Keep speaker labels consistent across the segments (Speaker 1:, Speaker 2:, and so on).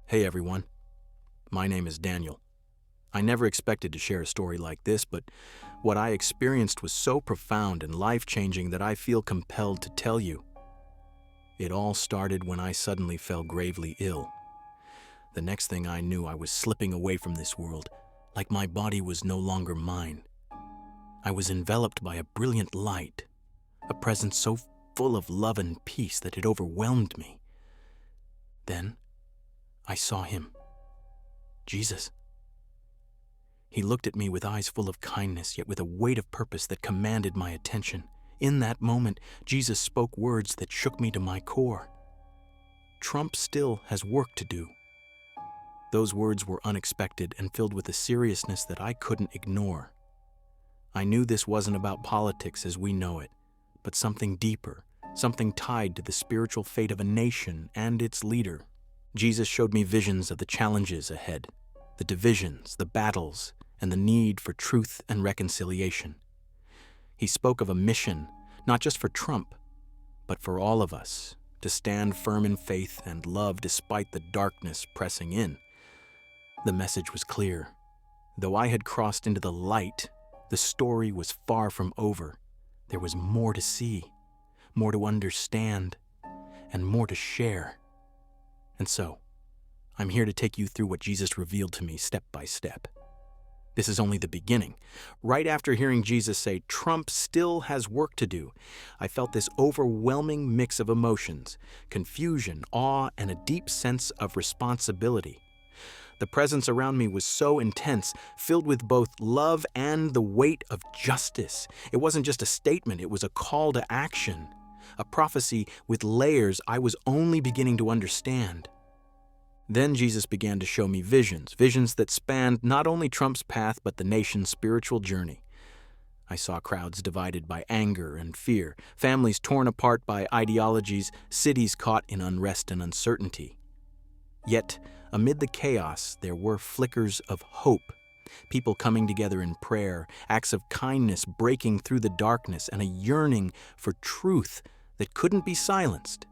Speaker 1: Hey everyone, my name is Daniel. I never expected to share a story like this, but what I experienced was so profound and life-changing that I feel compelled to tell you. It all started when I suddenly fell gravely ill. The next thing I knew, I was slipping away from this world, like my body was no longer mine. I was enveloped by a brilliant light, a presence so full of love and peace that it overwhelmed me. Then, I saw him. Jesus. He looked at me with eyes full of kindness, yet with a weight of purpose that commanded my attention. In that moment, Jesus spoke words that shook me to my core. Trump still has work to do. Those words were unexpected and filled with a seriousness that I couldn't ignore. I knew this wasn't about politics as we know it, but something deeper, something tied to the spiritual fate of a nation and its leader. Jesus showed me visions of the challenges ahead, the divisions, the battles, and the need for truth and reconciliation. He spoke of a mission, not just for Trump, but for all of us, to stand firm in faith and love despite the darkness pressing in. The message was clear. Though I had crossed into the light, the story was far from over. There was more to see, more to understand, and more to share. And so, I'm here to take you through what Jesus revealed to me step by step. This is only the beginning. Right after hearing Jesus say, "Trump still has work to do," I felt this overwhelming mix of emotions, confusion, awe, and a deep sense of responsibility. The presence around me was so intense, filled with both love and the weight of justice. It wasn't just a statement, it was a call to action. A prophecy with layers I was only beginning to understand. Then Jesus began to show me visions that spanned not only Trump's path but the nation's spiritual journey. I saw crowds divided by anger and fear, families torn apart by ideologies, cities caught in unrest and uncertainty. Yet, amid the chaos, there were flickers of hope, people coming together in prayer, acts of kindness breaking through the darkness, and a yearning for truth that couldn't be silenced.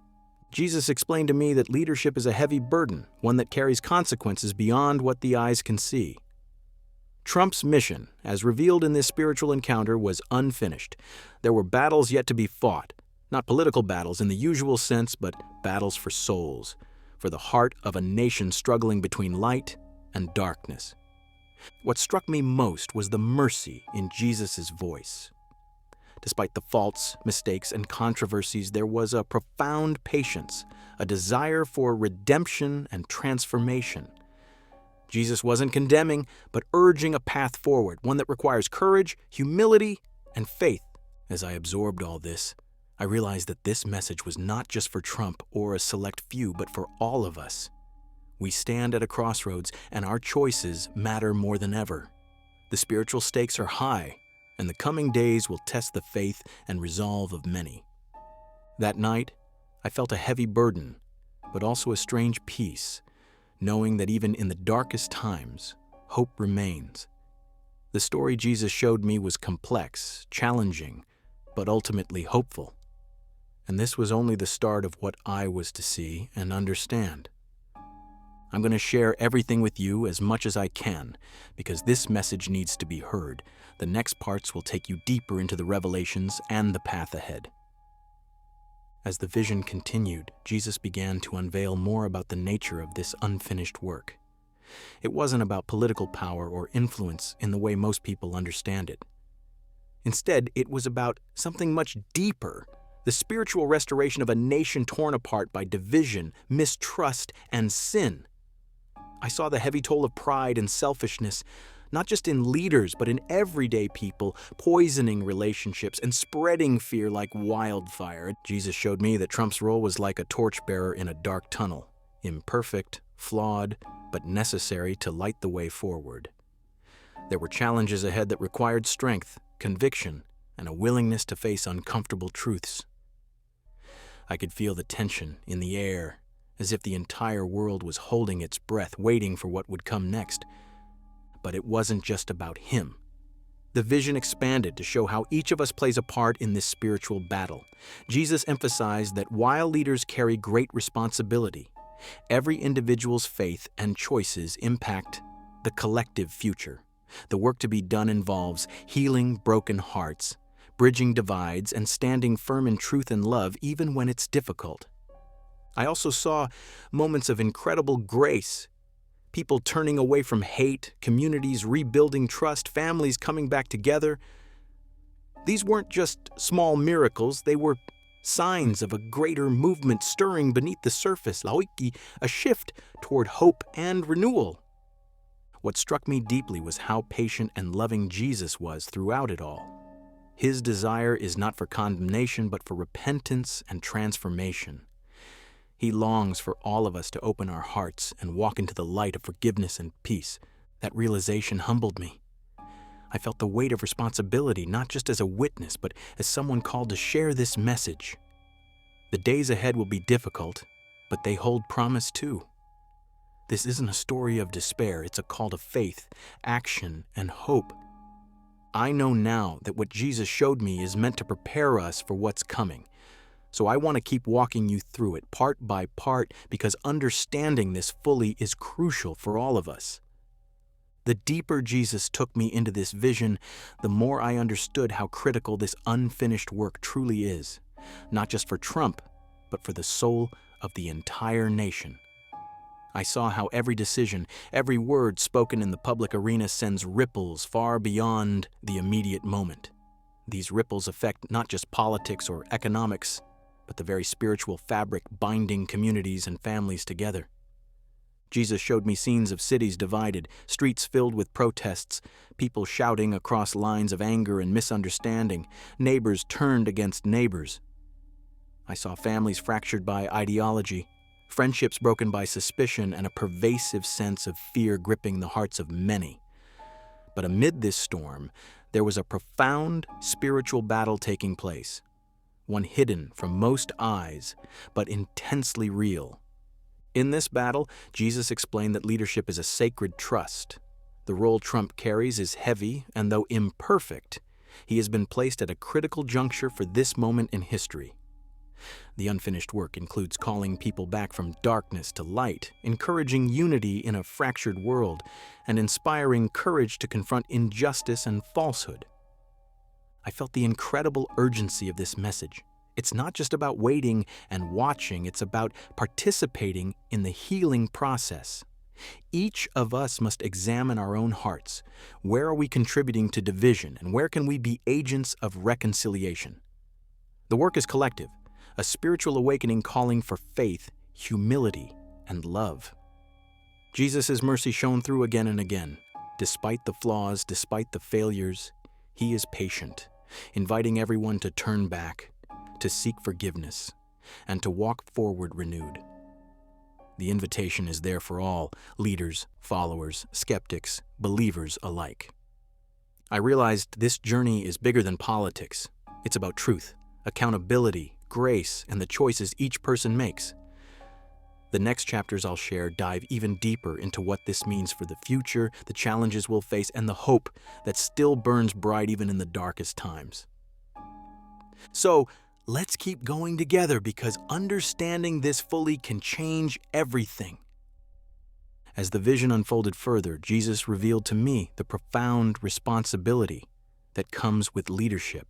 Speaker 1: Jesus explained to me that leadership is a heavy burden, one that carries consequences beyond what the eyes can see. Trump's mission, as revealed in this spiritual encounter, was unfinished. There were battles yet to be fought, not political battles in the usual sense, but battles for souls, for the heart of a nation struggling between light and darkness. What struck me most was the mercy in Jesus' voice. Despite the faults, mistakes, and controversies, there was a profound patience, a desire for redemption and transformation. Jesus wasn't condemning, but urging a path forward, one that requires courage, humility, and faith. As I absorbed all this, I realized that this message was not just for Trump or a select few, but for all of us. We stand at a crossroads, and our choices matter more than ever. The spiritual stakes are high, and the coming days will test the faith and resolve of many. That night, I felt a heavy burden, but also a strange peace, knowing that even in the darkest times, hope remains. The story Jesus showed me was complex, challenging, but ultimately hopeful. And this was only the start of what I was to see and understand. I'm going to share everything with you as much as I can, because this message needs to be heard. The next parts will take you deeper into the revelations and the path ahead. As the vision continued, Jesus began to unveil more about the nature of this unfinished work. It wasn't about political power or influence in the way most people understand it. Instead, it was about something much deeper, the spiritual restoration of a nation torn apart by division, mistrust, and sin. I saw the heavy toll of pride and selfishness, not just in leaders, but in everyday people, poisoning relationships and spreading fear like wildfire. Jesus showed me that Trump's role was like a torchbearer in a dark tunnel, imperfect, flawed, but necessary to light the way forward. There were challenges ahead that required strength, conviction, and a willingness to face uncomfortable truths. I could feel the tension in the air, as if the entire world was holding its breath, waiting for what would come next. But it wasn't just about him. The vision expanded to show how each of us plays a part in this spiritual battle. Jesus emphasized that while leaders carry great responsibility, Every individual's faith and choices impact the collective future. The work to be done involves healing broken hearts, bridging divides, and standing firm in truth and love even when it's difficult. I also saw moments of incredible grace. People turning away from hate, communities rebuilding trust, families coming back together. These weren't just small miracles, they were signs of a greater movement stirring beneath the surface, laoiki, a shift toward hope and renewal. What struck me deeply was how patient and loving Jesus was throughout it all. His desire is not for condemnation, but for repentance and transformation. He longs for all of us to open our hearts and walk into the light of forgiveness and peace. That realization humbled me. I felt the weight of responsibility, not just as a witness, but as someone called to share this message. The days ahead will be difficult, but they hold promise too. This isn't a story of despair, it's a call to faith, action, and hope. I know now that what Jesus showed me is meant to prepare us for what's coming. So I want to keep walking you through it, part by part, because understanding this fully is crucial for all of us. The deeper Jesus took me into this vision, the more I understood how critical this unfinished work truly is, not just for Trump, but for the soul of the entire nation. I saw how every decision, every word spoken in the public arena sends ripples far beyond the immediate moment. These ripples affect not just politics or economics, but the very spiritual fabric binding communities and families together. Jesus showed me scenes of cities divided, streets filled with protests, people shouting across lines of anger and misunderstanding, neighbors turned against neighbors. I saw families fractured by ideology, friendships broken by suspicion, and a pervasive sense of fear gripping the hearts of many. But amid this storm, there was a profound spiritual battle taking place, one hidden from most eyes, but intensely real. In this battle, Jesus explained that leadership is a sacred trust. The role Trump carries is heavy, and though imperfect, he has been placed at a critical juncture for this moment in history. The unfinished work includes calling people back from darkness to light, encouraging unity in a fractured world, and inspiring courage to confront injustice and falsehood. I felt the incredible urgency of this message. It's not just about waiting and watching, it's about participating in the healing process. Each of us must examine our own hearts. Where are we contributing to division, and where can we be agents of reconciliation? The work is collective, a spiritual awakening calling for faith, humility, and love. Jesus' mercy shone through again and again. Despite the flaws, despite the failures, he is patient, inviting everyone to turn back, to seek forgiveness, and to walk forward renewed. The invitation is there for all, leaders, followers, skeptics, believers alike. I realized this journey is bigger than politics. It's about truth, accountability, grace, and the choices each person makes. The next chapters I'll share dive even deeper into what this means for the future, the challenges we'll face, and the hope that still burns bright even in the darkest times. So, let's keep going together, because understanding this fully can change everything. As the vision unfolded further, Jesus revealed to me the profound responsibility that comes with leadership,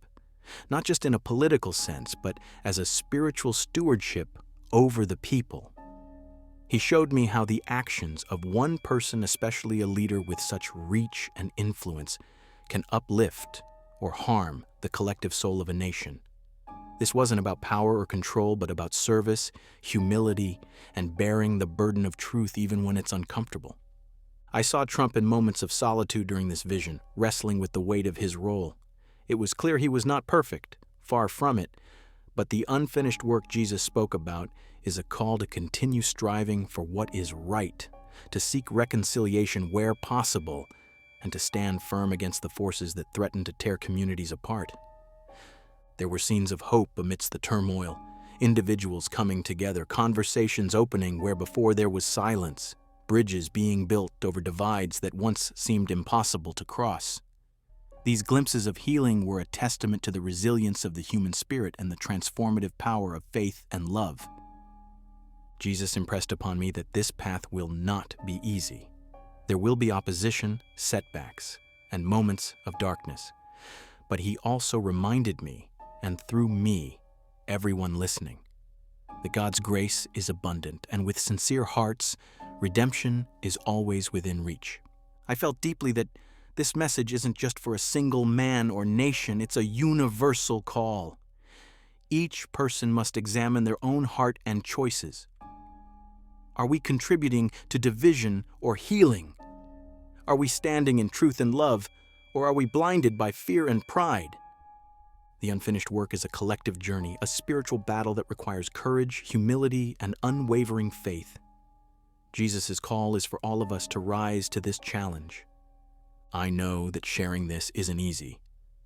Speaker 1: not just in a political sense, but as a spiritual stewardship over the people. He showed me how the actions of one person, especially a leader with such reach and influence, can uplift or harm the collective soul of a nation. This wasn't about power or control, but about service, humility, and bearing the burden of truth even when it's uncomfortable. I saw Trump in moments of solitude during this vision, wrestling with the weight of his role. It was clear he was not perfect, far from it, but the unfinished work Jesus spoke about is a call to continue striving for what is right, to seek reconciliation where possible, and to stand firm against the forces that threaten to tear communities apart. There were scenes of hope amidst the turmoil, individuals coming together, conversations opening where before there was silence, bridges being built over divides that once seemed impossible to cross. These glimpses of healing were a testament to the resilience of the human spirit and the transformative power of faith and love. Jesus impressed upon me that this path will not be easy. There will be opposition, setbacks, and moments of darkness. But he also reminded me, and through me, everyone listening, that God's grace is abundant, and with sincere hearts, redemption is always within reach. I felt deeply that this message isn't just for a single man or nation, it's a universal call. Each person must examine their own heart and choices. Are we contributing to division or healing? Are we standing in truth and love, or are we blinded by fear and pride? The unfinished work is a collective journey, a spiritual battle that requires courage, humility, and unwavering faith. Jesus' call is for all of us to rise to this challenge. I know that sharing this isn't easy.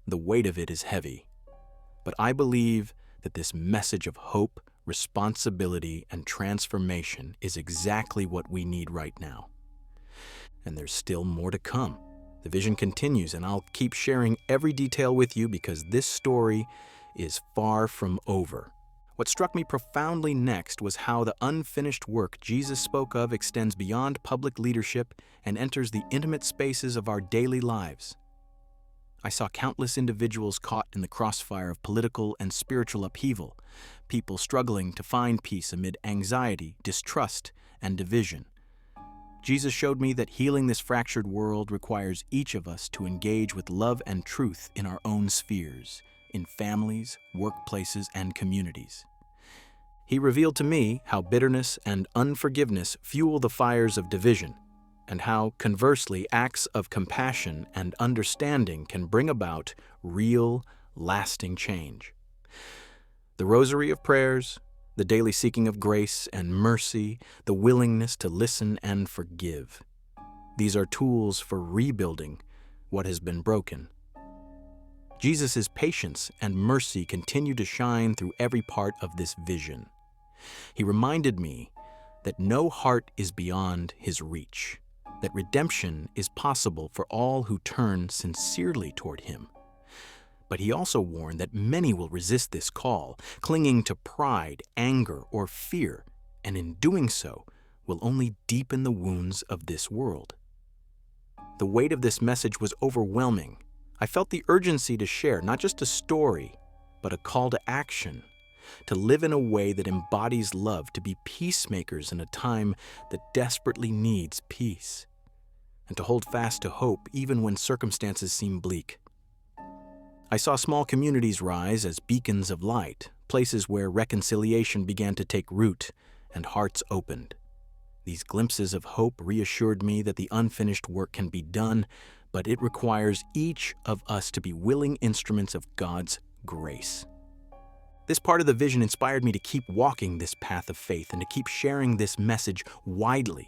Speaker 1: The weight of it is heavy. But I believe that this message of hope, responsibility, and transformation is exactly what we need right now. And there's still more to come. The vision continues, and I'll keep sharing every detail with you because this story is far from over. What struck me profoundly next was how the unfinished work Jesus spoke of extends beyond public leadership and enters the intimate spaces of our daily lives. I saw countless individuals caught in the crossfire of political and spiritual upheaval, people struggling to find peace amid anxiety, distrust, and division. Jesus showed me that healing this fractured world requires each of us to engage with love and truth in our own spheres, in families, workplaces, and communities. He revealed to me how bitterness and unforgiveness fuel the fires of division, and how, conversely, acts of compassion and understanding can bring about real, lasting change. The rosary of prayers, the daily seeking of grace and mercy, the willingness to listen and forgive. These are tools for rebuilding what has been broken. Jesus' patience and mercy continue to shine through every part of this vision. He reminded me that no heart is beyond his reach, that redemption is possible for all who turn sincerely toward him. But he also warned that many will resist this call, clinging to pride, anger, or fear, and in doing so will only deepen the wounds of this world. The weight of this message was overwhelming. I felt the urgency to share not just a story, but a call to action, to live in a way that embodies love, to be peacemakers in a time that desperately needs peace, and to hold fast to hope even when circumstances seem bleak. I saw small communities rise as beacons of light, places where reconciliation began to take root and hearts opened. These glimpses of hope reassured me that the unfinished work can be done, but it requires each of us to be willing instruments of God's grace. This part of the vision inspired me to keep walking this path of faith and to keep sharing this message widely.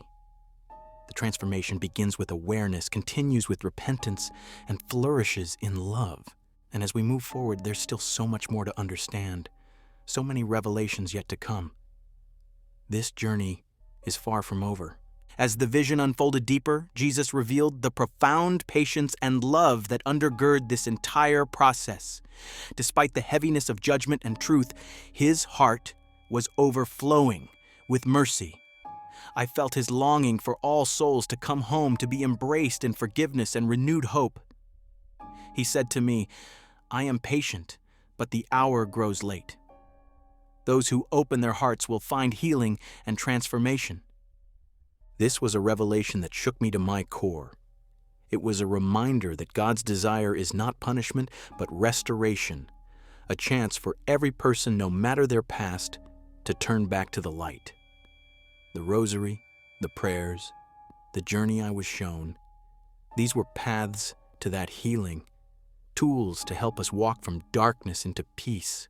Speaker 1: The transformation begins with awareness, continues with repentance, and flourishes in love. And as we move forward, there's still so much more to understand, so many revelations yet to come. This journey is far from over. As the vision unfolded deeper, Jesus revealed the profound patience and love that undergird this entire process. Despite the heaviness of judgment and truth, his heart was overflowing with mercy. I felt his longing for all souls to come home, to be embraced in forgiveness and renewed hope. He said to me, "I am patient, but the hour grows late. Those who open their hearts will find healing and transformation." This was a revelation that shook me to my core. It was a reminder that God's desire is not punishment, but restoration, a chance for every person, no matter their past, to turn back to the light. The rosary, the prayers, the journey I was shown, these were paths to that healing, tools to help us walk from darkness into peace.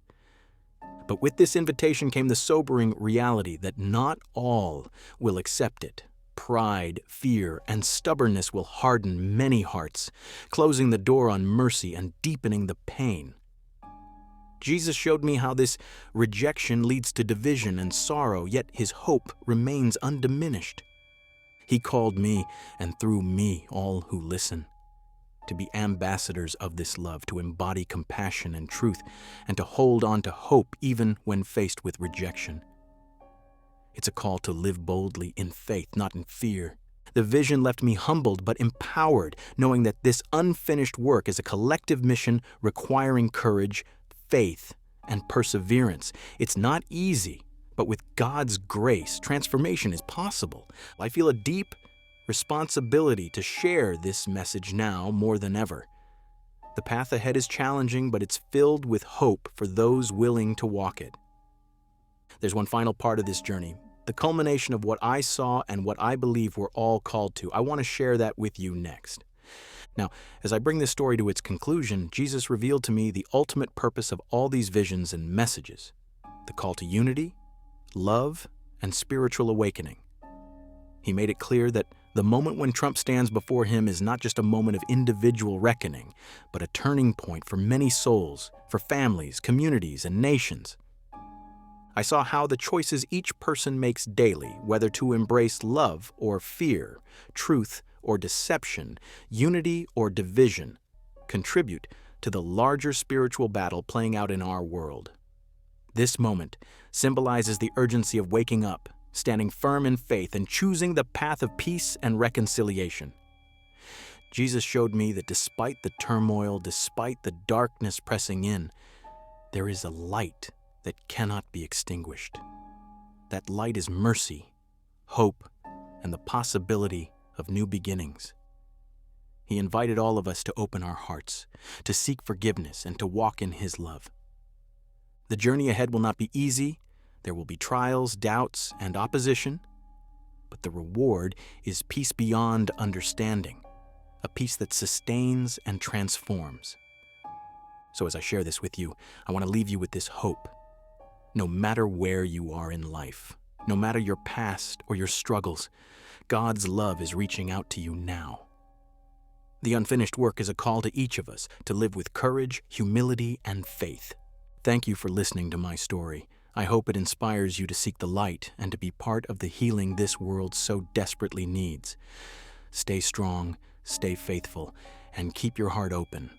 Speaker 1: But with this invitation came the sobering reality that not all will accept it. Pride, fear, and stubbornness will harden many hearts, closing the door on mercy and deepening the pain. Jesus showed me how this rejection leads to division and sorrow, yet his hope remains undiminished. He called me, and through me all who listen, to be ambassadors of this love, to embody compassion and truth, and to hold on to hope even when faced with rejection. It's a call to live boldly in faith, not in fear. The vision left me humbled but empowered, knowing that this unfinished work is a collective mission requiring courage, faith, and perseverance. It's not easy, but with God's grace, transformation is possible. I feel a deep responsibility to share this message now more than ever. The path ahead is challenging, but it's filled with hope for those willing to walk it. There's one final part of this journey, the culmination of what I saw and what I believe we're all called to. I want to share that with you next. Now, as I bring this story to its conclusion, Jesus revealed to me the ultimate purpose of all these visions and messages: the call to unity, love, and spiritual awakening. He made it clear that the moment when Trump stands before him is not just a moment of individual reckoning, but a turning point for many souls, for families, communities, and nations. I saw how the choices each person makes daily, whether to embrace love or fear, truth or deception, unity or division, contribute to the larger spiritual battle playing out in our world. This moment symbolizes the urgency of waking up, standing firm in faith, and choosing the path of peace and reconciliation. Jesus showed me that despite the turmoil, despite the darkness pressing in, there is a light that cannot be extinguished. That light is mercy, hope, and the possibility of new beginnings. He invited all of us to open our hearts, to seek forgiveness, and to walk in His love. The journey ahead will not be easy. There will be trials, doubts, and opposition, but the reward is peace beyond understanding, a peace that sustains and transforms. So as I share this with you, I want to leave you with this hope. No matter where you are in life, no matter your past or your struggles, God's love is reaching out to you now. The unfinished work is a call to each of us to live with courage, humility, and faith. Thank you for listening to my story. I hope it inspires you to seek the light and to be part of the healing this world so desperately needs. Stay strong, stay faithful, and keep your heart open.